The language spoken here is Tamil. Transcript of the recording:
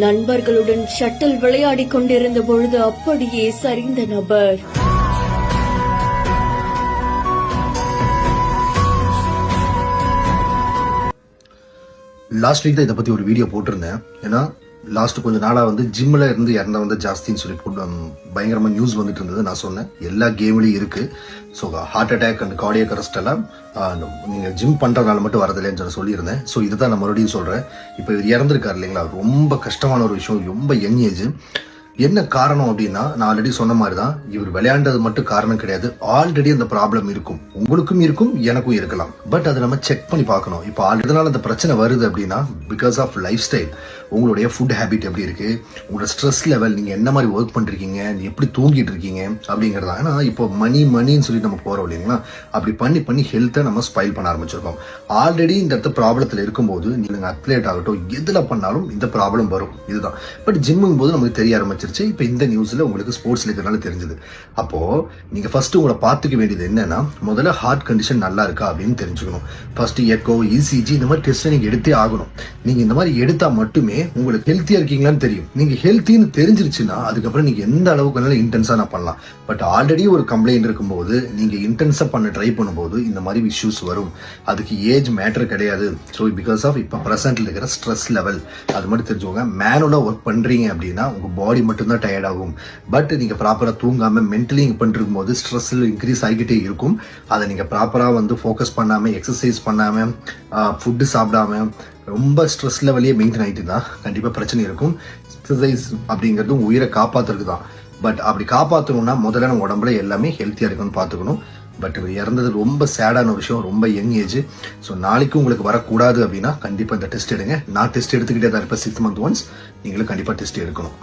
நண்பர்களுடன் ஷட்டில் விளையாடிக் கொண்டிருந்த பொழுது அப்படியே சரிந்த நபர். லாஸ்ட் வீக் தான் இதை பற்றி ஒரு வீடியோ போட்டிருந்தேன். ஏன்னா லாஸ்ட் கொஞ்ச நாளாக வந்து ஜிம்மில் இருந்து இறந்தவங்க ஜாஸ்தின்னு சொல்லி பயங்கரமாக நியூஸ் வந்துட்டு இருந்தது. நான் சொன்னேன் எல்லா கேம்லேயும் இருக்குது. So heart attack and cardiac arrest எல்லாம் நீங்கள் ஜிம் பண்ணுறதுனால மட்டும் வரதில்லைன்னு சொல்லியிருந்தேன். ஸோ இதை தான் நான் மறுபடியும் சொல்கிறேன். இப்போ இவர் இறந்துருக்காரு இல்லைங்களா, ரொம்ப கஷ்டமான ஒரு விஷயம், ரொம்ப யங் ஏஜ். என்ன காரணம் அப்படின்னா, நான் ஆல்ரெடி சொன்ன மாதிரி தான், இவர் விளையாண்டது மட்டும் காரணம் கிடையாது. ஆல்ரெடி அந்த ப்ராப்ளம் இருக்கும், உங்களுக்கும் இருக்கும், எனக்கும் இருக்கலாம். பட் அதை நம்ம செக் பண்ணி பார்க்கணும். இப்போ ஆல்ரெடி அந்த பிரச்சனை வருது அப்படின்னா பிகாஸ் ஆஃப் லைஃப் ஸ்டைல். உங்களுடைய ஃபுட் ஹேபிட் எப்படி இருக்கு, உங்களோட ஸ்ட்ரெஸ் லெவல், நீங்க என்ன மாதிரி ஒர்க் பண்றீங்க, எப்படி தூங்கிட்டு இருக்கீங்க அப்படிங்கிறதா. ஏன்னா இப்போ மணின்னு சொல்லி நம்ம போறோம் இல்லைங்களா, அப்படி பண்ணி ஹெல்த்தை நம்ம ஸ்பாயில் பண்ண ஆரம்பிச்சிருக்கோம். ஆல்ரெடி இந்த இடத்த ப்ராப்ளத்தில் இருக்கும்போது நீங்க அத்லெட் ஆகட்டும், எதுல பண்ணாலும் இந்த ப்ராப்ளம் வரும். இதுதான். பட் ஜிம்முங்கும் போது நமக்கு தெரிய ஆரம்பிச்சிருச்சு. இப்போ இந்த நியூஸ்ல உங்களுக்கு ஸ்போர்ட்ஸ்ல இருக்கிறனால தெரிஞ்சது. அப்போ நீங்க ஃபர்ஸ்ட் உங்களை பார்த்துக்க வேண்டியது என்னன்னா, முதல்ல ஹார்ட் கண்டிஷன் நல்லா இருக்கா அப்படின்னு தெரிஞ்சுக்கணும். ஃபர்ஸ்ட் எக்கோ, இசிஜி இந்த மாதிரி டெஸ்ட் நீங்க எடுத்தே ஆகணும். நீங்க இந்த மாதிரி எடுத்தா மட்டுமே உங்களுக்கு ஹெல்த்தியா இருக்கீங்களான்னு தெரியும். நீங்க ஹெல்த்தின்னு தெரிஞ்சிருச்சுன்னா அதுக்கப்புறம் நீங்க எந்த அளவுக்கு இன்டென்ஸா நான் பண்ணலாம். பட் ஆல்ரெடி ஒரு கம்ப்ளைண்ட் இருக்கும்போது நீங்க இன்டென்ஸா பண்ண ட்ரை பண்ணும்போது இந்த மாதிரி இஷ்யூஸ் வரும். அதுக்கு ஏஜ் மேட்டர் கிடையாது. ஸோ பிகாஸ் ஆஃப் இப்போ ப்ரெசென்ட்ல இருக்கிற ஸ்ட்ரெஸ் லெவல் அது மட்டும் தெரிஞ்சுக்கோங்க. மேனுவலா ஒர்க் பண்றீங்க அப்படின்னா உங்க பாடி மட்டும்தான் டயர்ட் ஆகும். பட் நீங்க ப்ராப்பரா தூங்காம மென்டலி பண்ணிருக்கும் போது ஸ்ட்ரெஸ் இன்க்ரீஸ் ஆகிக்கிட்டே இருக்கும். அதை நீங்க ப்ராப்பரா ஃபோக்கஸ் பண்ணாம, எக்ஸசைஸ் பண்ணாம, ஃபுட்டு சாப்பிடாம, ரொம்ப ஸ்ட்ரெஸ் லெவலையே மெயின்டைன் ஆகிட்டு தான் கண்டிப்பா பிரச்சனை இருக்கும். எக்ஸசைஸ் அப்படிங்கிறதும் உயிரை காப்பாத்துறதுக்கு தான். பட் அப்படி காப்பாற்றணும்னா முதல்ல நம்ம உடம்புல எல்லாமே ஹெல்த்தியா இருக்குன்னு பார்த்துக்கணும். பட் இறந்தது ரொம்ப சேடான விஷயம், ரொம்ப யங் ஏஜ். ஸோ நாளைக்கு உங்களுக்கு வரக்கூடாது அப்படின்னா கண்டிப்பா இந்த டெஸ்ட் எடுங்க. நான் டெஸ்ட் எடுத்துக்கிட்டே தான் இருப்பேன் 6 months ஒன்ஸ். நீங்களும் கண்டிப்பா டெஸ்ட் எடுக்கணும்.